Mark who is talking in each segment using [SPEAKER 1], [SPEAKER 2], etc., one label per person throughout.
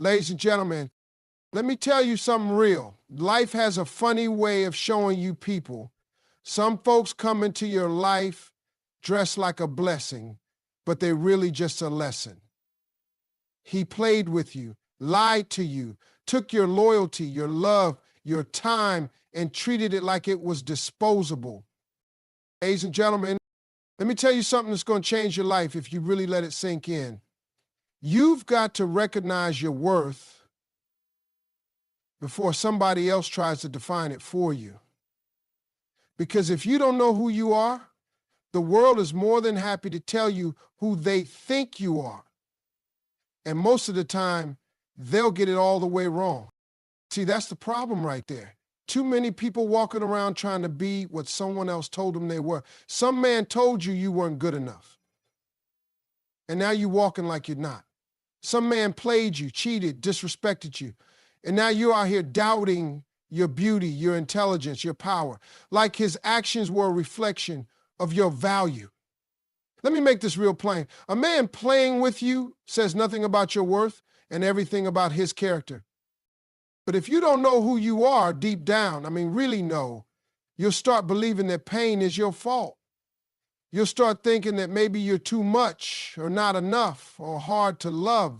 [SPEAKER 1] Ladies and gentlemen, let me tell you something real. Life has a funny way of showing you people. Some folks come into your life dressed like a blessing, but they're really just a lesson. He played with you, lied to you, took your loyalty, your love, your time, and treated it like it was disposable. Ladies and gentlemen, let me tell you something that's going to change your life if you really let it sink in. You've got to recognize your worth before somebody else tries to define it for you. Because if you don't know who you are, the world is more than happy to tell you who they think you are. And most of the time, they'll get it all the way wrong. See, that's the problem right there. Too many people walking around trying to be what someone else told them they were. Some man told you you weren't good enough. And now you're walking like you're not. Some man played you, cheated, disrespected you. And now you're out here doubting your beauty, your intelligence, your power, like his actions were a reflection of your value. Let me make this real plain. A man playing with you says nothing about your worth and everything about his character. But if you don't know who you are deep down, really know, you'll start believing that pain is your fault. You'll start thinking that maybe you're too much or not enough or hard to love.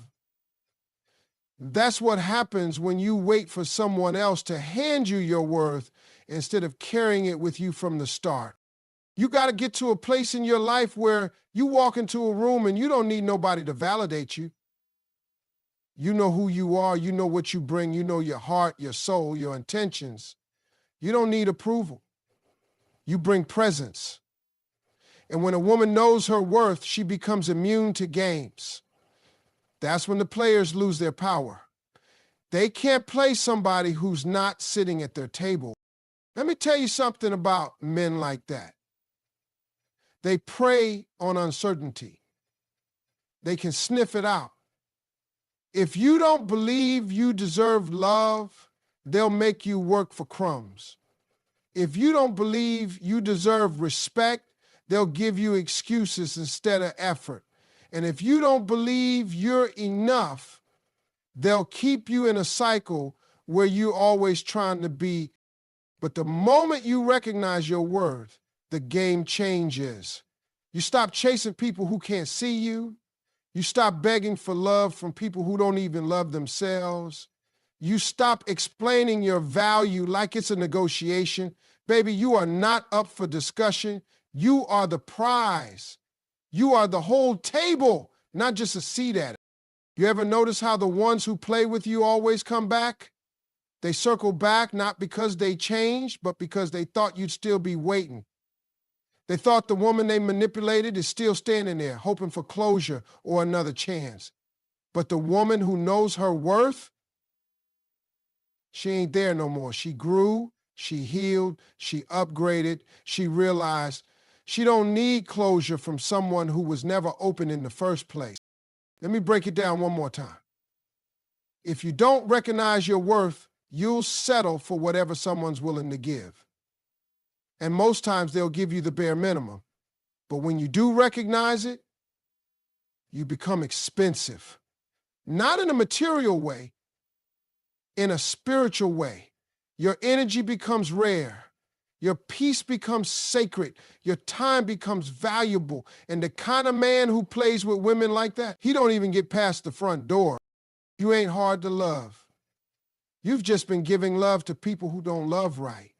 [SPEAKER 1] That's what happens when you wait for someone else to hand you your worth instead of carrying it with you from the start. You got to get to a place in your life where you walk into a room and you don't need nobody to validate you. You know who you are, you know what you bring, you know your heart, your soul, your intentions. You don't need approval. You bring presence. And when a woman knows her worth, she becomes immune to games. That's when the players lose their power. They can't play somebody who's not sitting at their table. Let me tell you something about men like that. They prey on uncertainty. They can sniff it out. If you don't believe you deserve love, they'll make you work for crumbs. If you don't believe you deserve respect, they'll give you excuses instead of effort. And if you don't believe you're enough, they'll keep you in a cycle where you're always trying to be. But the moment you recognize your worth, the game changes. You stop chasing people who can't see you. You stop begging for love from people who don't even love themselves. You stop explaining your value like it's a negotiation. Baby, you are not up for discussion. You are the prize. You are the whole table, not just a seat at it. You ever notice how the ones who play with you always come back? They circle back not because they changed, but because they thought you'd still be waiting. They thought the woman they manipulated is still standing there, hoping for closure or another chance. But the woman who knows her worth, she ain't there no more. She grew, she healed, she upgraded, she realized she don't need closure from someone who was never open in the first place. Let me break it down one more time. If you don't recognize your worth, you'll settle for whatever someone's willing to give. And most times they'll give you the bare minimum. But when you do recognize it, you become expensive. Not in a material way, in a spiritual way. Your energy becomes rare. Your peace becomes sacred. Your time becomes valuable. And the kind of man who plays with women like that, he don't even get past the front door. You ain't hard to love. You've just been giving love to people who don't love right.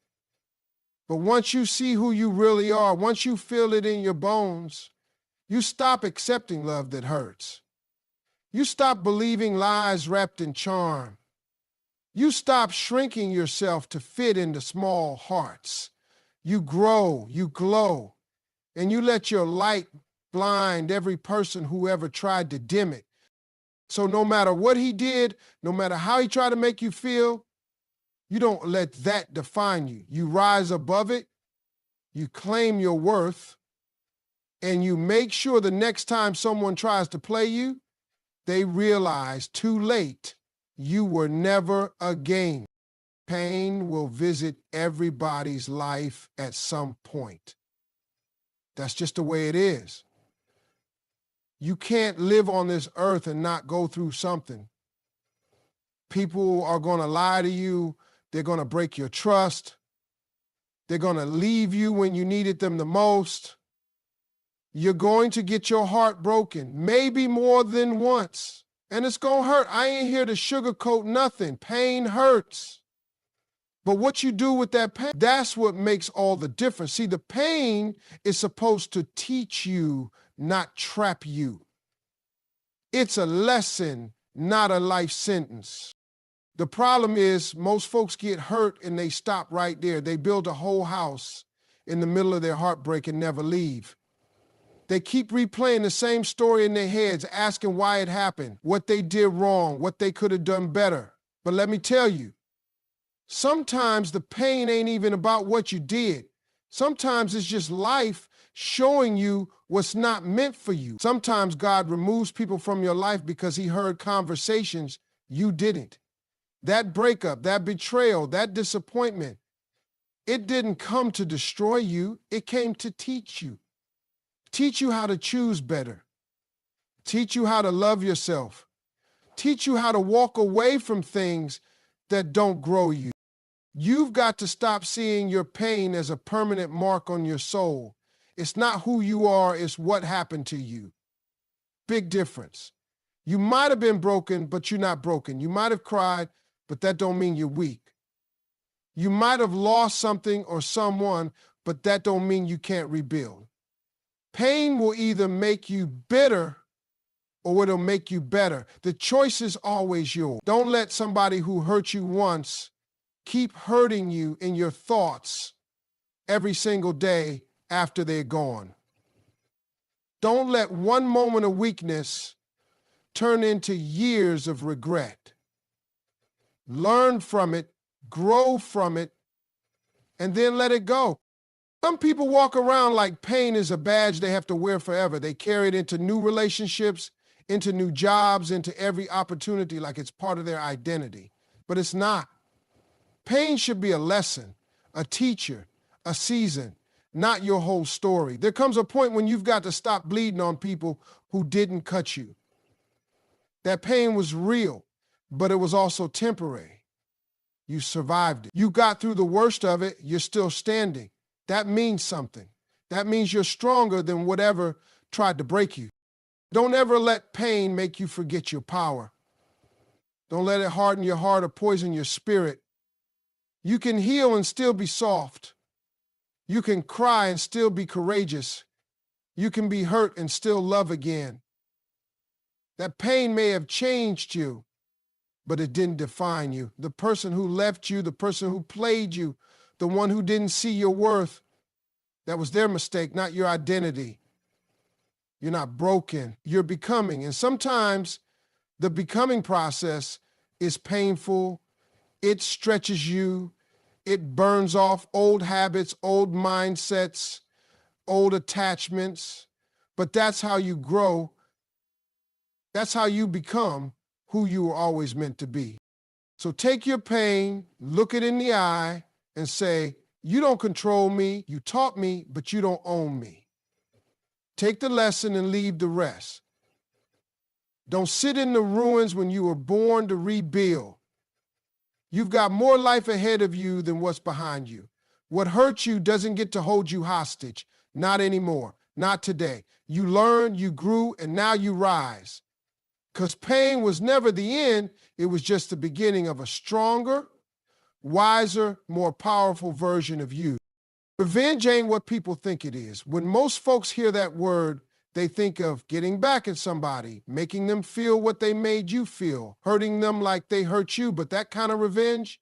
[SPEAKER 1] But once you see who you really are, once you feel it in your bones, you stop accepting love that hurts. You stop believing lies wrapped in charm. You stop shrinking yourself to fit into small hearts. You grow, you glow, and you let your light blind every person who ever tried to dim it. So no matter what he did, no matter how he tried to make you feel, you don't let that define you. You rise above it, you claim your worth, and you make sure the next time someone tries to play you, they realize too late you were never a game. Pain will visit everybody's life at some point. That's just the way it is. You can't live on this earth and not go through something. People are going to lie to you. They're going to break your trust. They're going to leave you when you needed them the most. You're going to get your heart broken, maybe more than once. And it's going to hurt. I ain't here to sugarcoat nothing. Pain hurts. But what you do with that pain, that's what makes all the difference. See, the pain is supposed to teach you, not trap you. It's a lesson, not a life sentence. The problem is most folks get hurt and they stop right there. They build a whole house in the middle of their heartbreak and never leave. They keep replaying the same story in their heads, asking why it happened, what they did wrong, what they could have done better. But let me tell you, sometimes the pain ain't even about what you did. Sometimes it's just life showing you what's not meant for you. Sometimes God removes people from your life because he heard conversations you didn't. That breakup, that betrayal, that disappointment, it didn't come to destroy you. It came to teach you. Teach you how to choose better. Teach you how to love yourself. Teach you how to walk away from things that don't grow you. You've got to stop seeing your pain as a permanent mark on your soul. It's not who you are, it's what happened to you. Big difference. You might have been broken, but you're not broken. You might have cried, but that don't mean you're weak. You might have lost something or someone, but that don't mean you can't rebuild. Pain will either make you bitter or it'll make you better. The choice is always yours. Don't let somebody who hurt you once keep hurting you in your thoughts every single day after they're gone. Don't let one moment of weakness turn into years of regret. Learn from it, grow from it, and then let it go. Some people walk around like pain is a badge they have to wear forever. They carry it into new relationships, into new jobs, into every opportunity like it's part of their identity. But it's not. Pain should be a lesson, a teacher, a season, not your whole story. There comes a point when you've got to stop bleeding on people who didn't cut you. That pain was real, but it was also temporary. You survived it. You got through the worst of it. You're still standing. That means something. That means you're stronger than whatever tried to break you. Don't ever let pain make you forget your power. Don't let it harden your heart or poison your spirit. You can heal and still be soft. You can cry and still be courageous. You can be hurt and still love again. That pain may have changed you, but it didn't define you. The person who left you, the person who played you, the one who didn't see your worth, that was their mistake, not your identity. You're not broken, you're becoming. And sometimes the becoming process is painful. It stretches you. It burns off old habits, old mindsets, old attachments. But that's how you grow. That's how you become who you were always meant to be. So take your pain, look it in the eye, and say, you don't control me, you taught me, but you don't own me. Take the lesson and leave the rest. Don't sit in the ruins when you were born to rebuild. You've got more life ahead of you than what's behind you. What hurt you doesn't get to hold you hostage. Not anymore. Not today. You learned, you grew, and now you rise. Because pain was never the end. It was just the beginning of a stronger, wiser, more powerful version of you. Revenge ain't what people think it is. When most folks hear that word, they think of getting back at somebody, making them feel what they made you feel, hurting them like they hurt you. But that kind of revenge,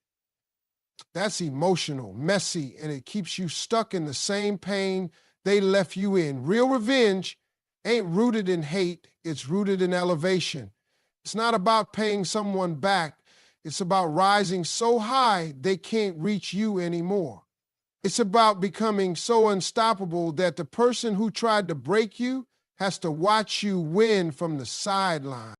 [SPEAKER 1] that's emotional, messy, and it keeps you stuck in the same pain they left you in. Real revenge ain't rooted in hate, it's rooted in elevation. It's not about paying someone back. It's about rising so high they can't reach you anymore. It's about becoming so unstoppable that the person who tried to break you has to watch you win from the sideline.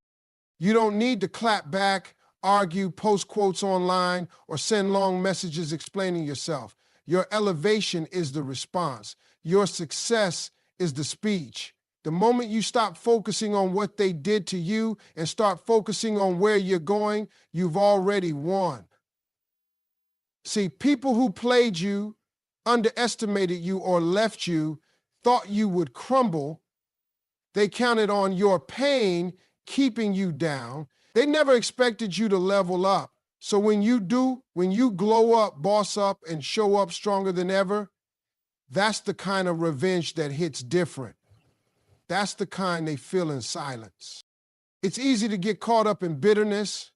[SPEAKER 1] You don't need to clap back, argue, post quotes online, or send long messages explaining yourself. Your elevation is the response. Your success is the speech. The moment you stop focusing on what they did to you and start focusing on where you're going, you've already won. See, people who played you, underestimated you, or left you, thought you would crumble. They counted on your pain keeping you down. They never expected you to level up. So when you do, when you glow up, boss up, and show up stronger than ever, that's the kind of revenge that hits different. That's the kind they feel in silence. It's easy to get caught up in bitterness.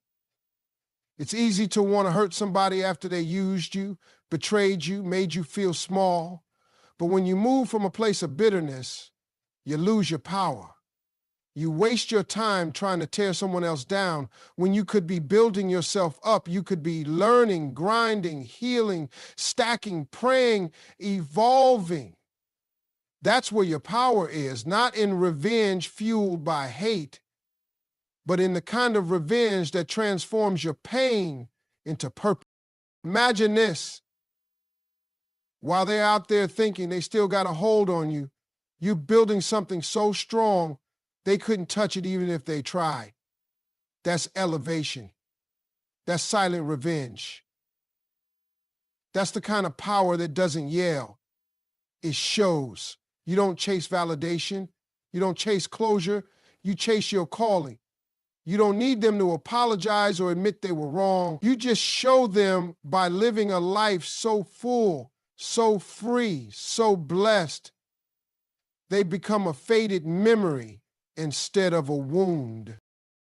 [SPEAKER 1] It's easy to want to hurt somebody after they used you, betrayed you, made you feel small. But when you move from a place of bitterness, you lose your power. You waste your time trying to tear someone else down when you could be building yourself up. You could be learning, grinding, healing, stacking, praying, evolving. That's where your power is, not in revenge fueled by hate, but in the kind of revenge that transforms your pain into purpose. Imagine this. While they're out there thinking they still got a hold on you, you're building something so strong they couldn't touch it even if they tried. That's elevation. That's silent revenge. That's the kind of power that doesn't yell. It shows. You don't chase validation. You don't chase closure. You chase your calling. You don't need them to apologize or admit they were wrong. You just show them by living a life so full, so free, so blessed. They become a faded memory instead of a wound.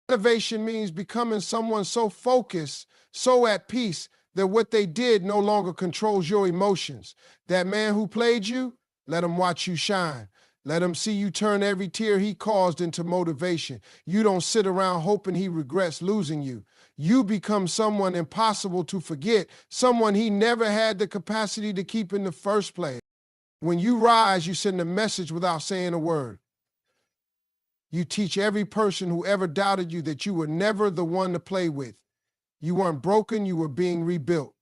[SPEAKER 1] Elevation means becoming someone so focused, so at peace, that what they did no longer controls your emotions. That man who played you, let him watch you shine. Let him see you turn every tear he caused into motivation. You don't sit around hoping he regrets losing you. You become someone impossible to forget, someone he never had the capacity to keep in the first place. When you rise, you send a message without saying a word. You teach every person who ever doubted you that you were never the one to play with. You weren't broken, you were being rebuilt.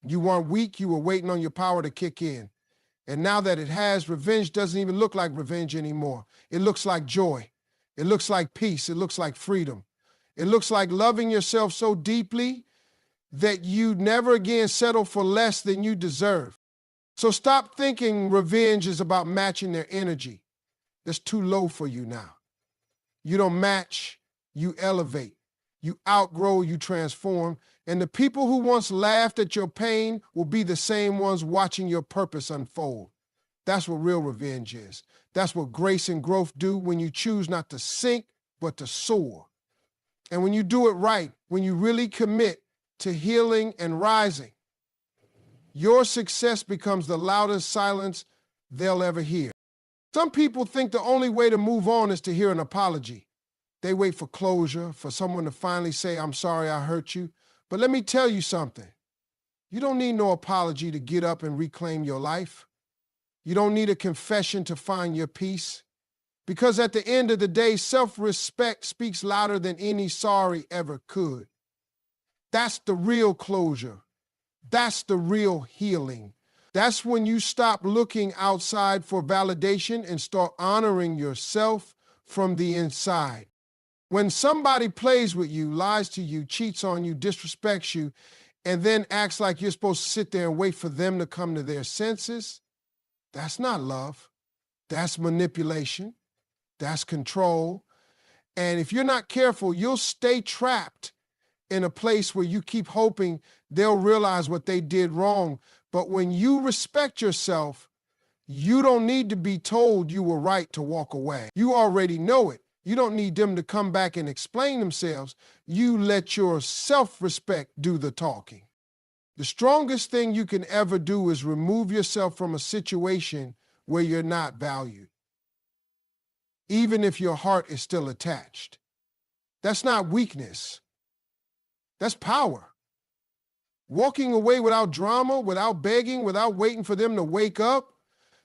[SPEAKER 1] You weren't weak, you were waiting on your power to kick in. And now that it has, revenge doesn't even look like revenge anymore. It looks like joy. It looks like peace. It looks like freedom. It looks like loving yourself so deeply that you never again settle for less than you deserve. So stop thinking revenge is about matching their energy. That's too low for you now. You don't match, you elevate. You outgrow, you transform. And the people who once laughed at your pain will be the same ones watching your purpose unfold. That's what real revenge is. That's what grace and growth do when you choose not to sink, but to soar. And when you do it right, when you really commit to healing and rising, your success becomes the loudest silence they'll ever hear. Some people think the only way to move on is to hear an apology. They wait for closure, for someone to finally say, I'm sorry I hurt you. But let me tell you something. You don't need no apology to get up and reclaim your life. You don't need a confession to find your peace. Because at the end of the day, self-respect speaks louder than any sorry ever could. That's the real closure. That's the real healing. That's when you stop looking outside for validation and start honoring yourself from the inside. When somebody plays with you, lies to you, cheats on you, disrespects you, and then acts like you're supposed to sit there and wait for them to come to their senses, that's not love. That's manipulation. That's control. And if you're not careful, you'll stay trapped in a place where you keep hoping they'll realize what they did wrong. But when you respect yourself, you don't need to be told you were right to walk away. You already know it. You don't need them to come back and explain themselves. You let your self-respect do the talking. The strongest thing you can ever do is remove yourself from a situation where you're not valued, even if your heart is still attached. That's not weakness. That's power. Walking away without drama, without begging, without waiting for them to wake up,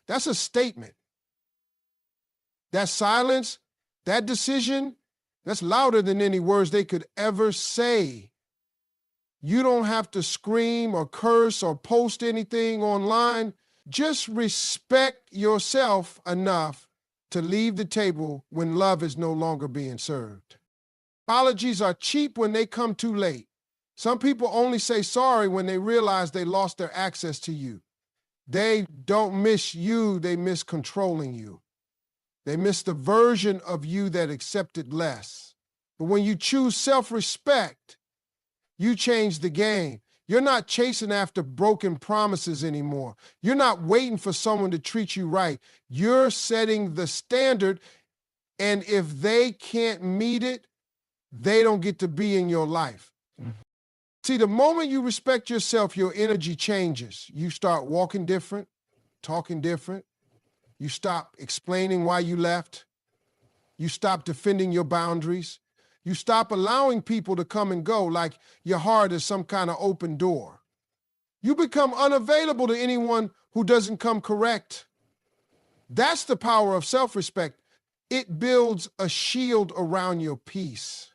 [SPEAKER 1] that's a statement. That silence, that decision, that's louder than any words they could ever say. You don't have to scream or curse or post anything online. Just respect yourself enough to leave the table when love is no longer being served. Apologies are cheap when they come too late. Some people only say sorry when they realize they lost their access to you. They don't miss you, they miss controlling you. They miss the version of you that accepted less. But when you choose self-respect, you change the game. You're not chasing after broken promises anymore. You're not waiting for someone to treat you right. You're setting the standard, and if they can't meet it, they don't get to be in your life. See, the moment you respect yourself, your energy changes. You start walking different, talking different. You stop explaining why you left. You stop defending your boundaries. You stop allowing people to come and go like your heart is some kind of open door. You become unavailable to anyone who doesn't come correct. That's the power of self-respect. It builds a shield around your peace.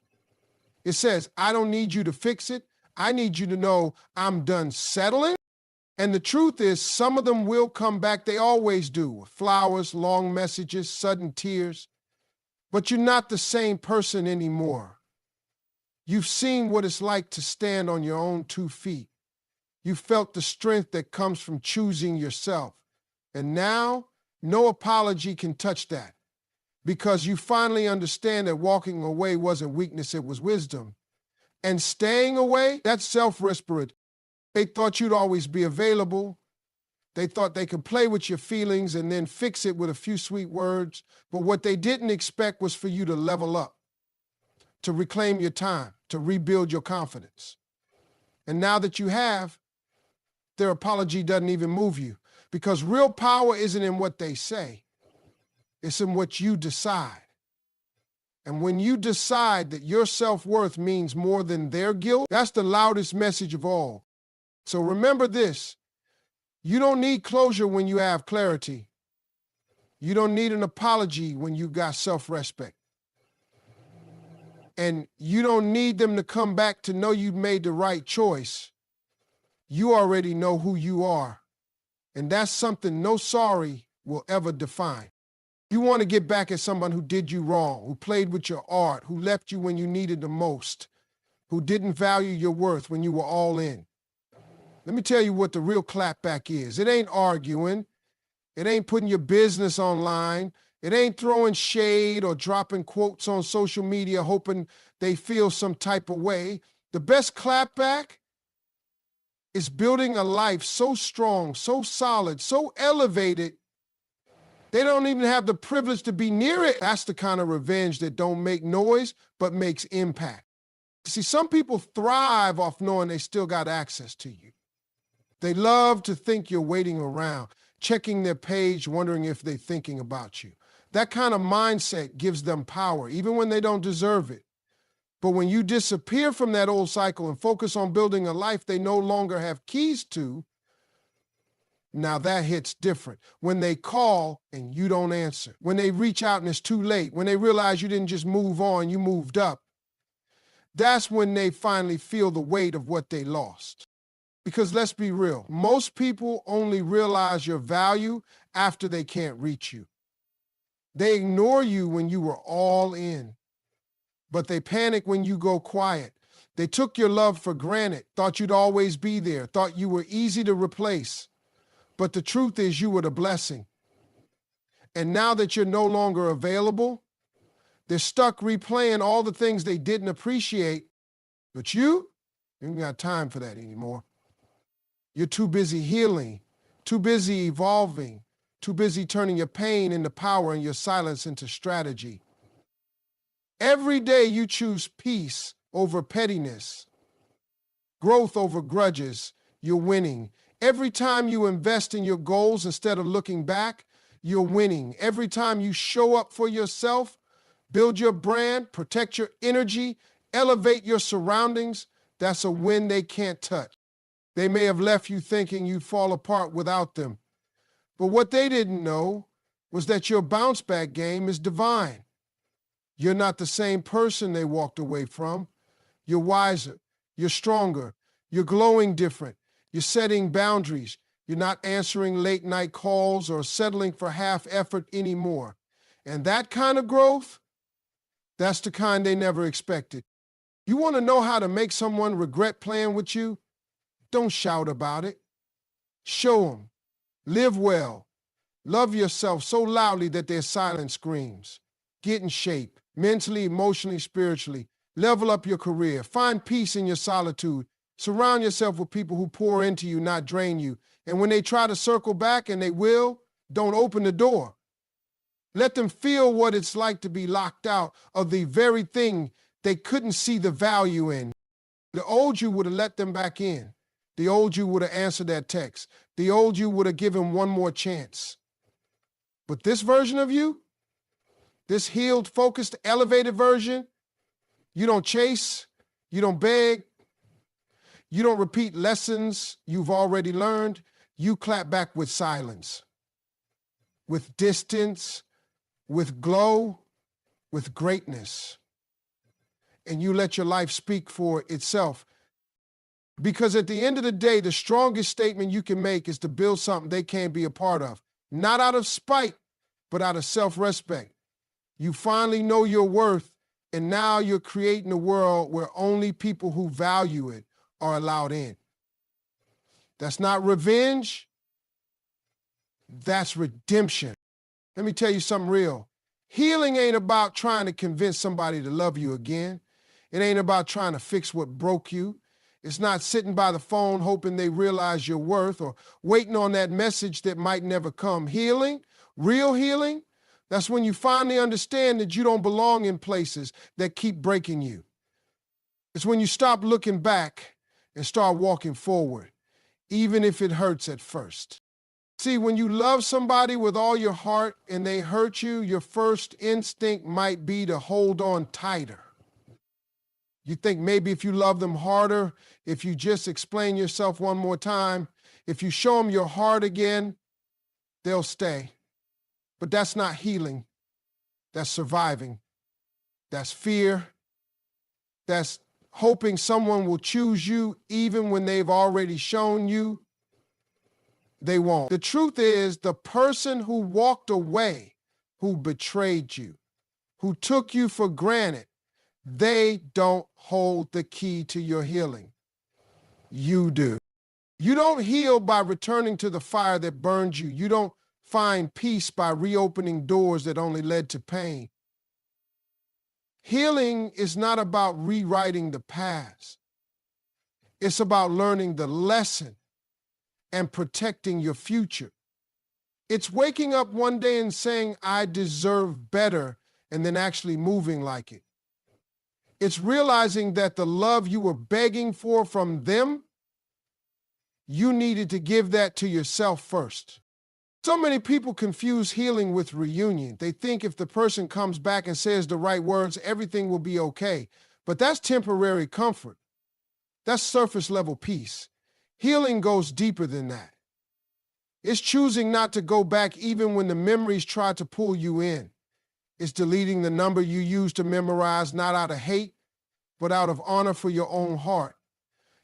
[SPEAKER 1] It says, I don't need you to fix it. I need you to know I'm done settling. And the truth is, some of them will come back. They always do. Flowers, long messages, sudden tears. But you're not the same person anymore. You've seen what it's like to stand on your own 2 feet. You felt the strength that comes from choosing yourself. And now, no apology can touch that, because you finally understand that walking away wasn't weakness, it was wisdom. And staying away, that's self-respect. They thought you'd always be available. They thought they could play with your feelings and then fix it with a few sweet words. But what they didn't expect was for you to level up, to reclaim your time, to rebuild your confidence. And now that you have, their apology doesn't even move you, because real power isn't in what they say. It's in what you decide. And when you decide that your self-worth means more than their guilt, that's the loudest message of all. So remember this. You don't need closure when you have clarity. You don't need an apology when you got self-respect. And you don't need them to come back to know you made the right choice. You already know who you are. And that's something no sorry will ever define. You want to get back at someone who did you wrong, who played with your art, who left you when you needed the most, who didn't value your worth when you were all in. Let me tell you what the real clapback is. It ain't arguing. It ain't putting your business online. It ain't throwing shade or dropping quotes on social media hoping they feel some type of way. The best clapback is building a life so strong, so solid, so elevated, they don't even have the privilege to be near it. That's the kind of revenge that don't make noise, but makes impact. See, some people thrive off knowing they still got access to you. They love to think you're waiting around, checking their page, wondering if they're thinking about you. That kind of mindset gives them power, even when they don't deserve it. But when you disappear from that old cycle and focus on building a life they no longer have keys to, now that hits different. When they call and you don't answer, when they reach out and it's too late, when they realize you didn't just move on, you moved up, that's when they finally feel the weight of what they lost. Because let's be real, most people only realize your value after they can't reach you. They ignore you when you were all in, but they panic when you go quiet. They took your love for granted, thought you'd always be there, thought you were easy to replace. But the truth is you were the blessing. And now that you're no longer available, they're stuck replaying all the things they didn't appreciate. But you ain't got time for that anymore. You're too busy healing, too busy evolving, too busy turning your pain into power and your silence into strategy. Every day you choose peace over pettiness, growth over grudges, you're winning. Every time you invest in your goals instead of looking back, you're winning. Every time you show up for yourself, build your brand, protect your energy, elevate your surroundings, that's a win they can't touch. They may have left you thinking you'd fall apart without them. But what they didn't know was that your bounce back game is divine. You're not the same person they walked away from. You're wiser, you're stronger, you're glowing different. You're setting boundaries. You're not answering late night calls or settling for half effort anymore. And that kind of growth, that's the kind they never expected. You want to know how to make someone regret playing with you? Don't shout about it. Show them. Live well. Love yourself so loudly that their silence screams. Get in shape, mentally, emotionally, spiritually. Level up your career. Find peace in your solitude. Surround yourself with people who pour into you, not drain you. And when they try to circle back, and they will, don't open the door. Let them feel what it's like to be locked out of the very thing they couldn't see the value in. The old you would have let them back in. The old you would have answered that text. The old you would have given one more chance. But this version of you, this healed, focused, elevated version, you don't chase, you don't beg, you don't repeat lessons you've already learned. You clap back with silence, with distance, with glow, with greatness. And you let your life speak for itself. Because at the end of the day, the strongest statement you can make is to build something they can't be a part of. Not out of spite, but out of self-respect. You finally know your worth, and now you're creating a world where only people who value it are allowed in. That's not revenge. That's redemption. Let me tell you something real. Healing ain't about trying to convince somebody to love you again. It ain't about trying to fix what broke you. It's not sitting by the phone hoping they realize your worth or waiting on that message that might never come. Healing, real healing, that's when you finally understand that you don't belong in places that keep breaking you. It's when you stop looking back and start walking forward, even if it hurts at first. See, when you love somebody with all your heart and they hurt you, your first instinct might be to hold on tighter. You think maybe if you love them harder, if you just explain yourself one more time, if you show them your heart again, they'll stay. But that's not healing. That's surviving. That's fear. That's hoping someone will choose you even when they've already shown you they won't. The truth is, the person who walked away, who betrayed you, who took you for granted, they don't hold the key to your healing. You do. You don't heal by returning to the fire that burned you. You don't find peace by reopening doors that only led to pain. Healing is not about rewriting the past. It's about learning the lesson and protecting your future. It's waking up one day and saying, I deserve better, and then actually moving like it. It's realizing that the love you were begging for from them, you needed to give that to yourself first. So many people confuse healing with reunion. They think if the person comes back and says the right words, everything will be okay. But that's temporary comfort. That's surface level peace. Healing goes deeper than that. It's choosing not to go back even when the memories try to pull you in. It's deleting the number you used to memorize, not out of hate, but out of honor for your own heart.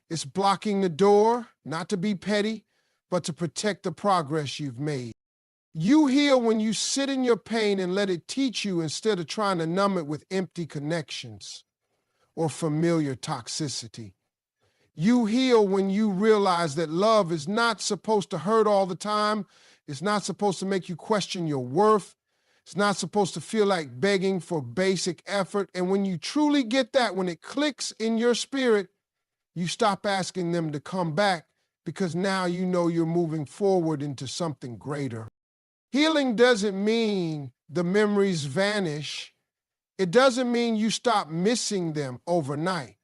[SPEAKER 1] It's blocking the door, not to be petty, but to protect the progress you've made. You heal when you sit in your pain and let it teach you instead of trying to numb it with empty connections or familiar toxicity. You heal when you realize that love is not supposed to hurt all the time. It's not supposed to make you question your worth. It's not supposed to feel like begging for basic effort. And when you truly get that, when it clicks in your spirit, you stop asking them to come back because now you know you're moving forward into something greater. Healing doesn't mean the memories vanish. It doesn't mean you stop missing them overnight.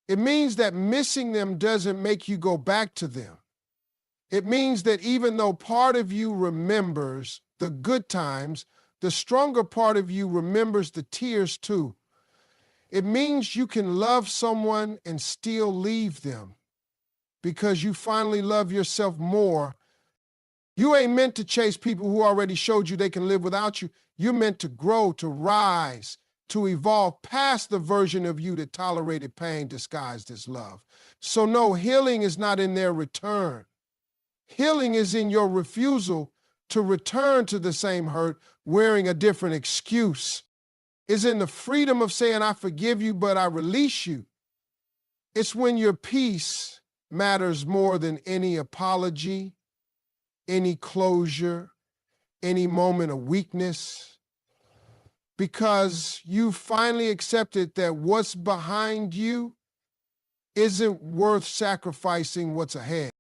[SPEAKER 1] It means that missing them doesn't make you go back to them. It means that even though part of you remembers the good times, the stronger part of you remembers the tears too. It means you can love someone and still leave them because you finally love yourself more. You ain't meant to chase people who already showed you they can live without you. You're meant to grow, to rise, to evolve past the version of you that tolerated pain disguised as love. So no, healing is not in their return. Healing is in your refusal to return to the same hurt wearing a different excuse. Is in the freedom of saying, I forgive you, but I release you. It's when your peace matters more than any apology, any closure, any moment of weakness, because you finally accepted that what's behind you isn't worth sacrificing what's ahead.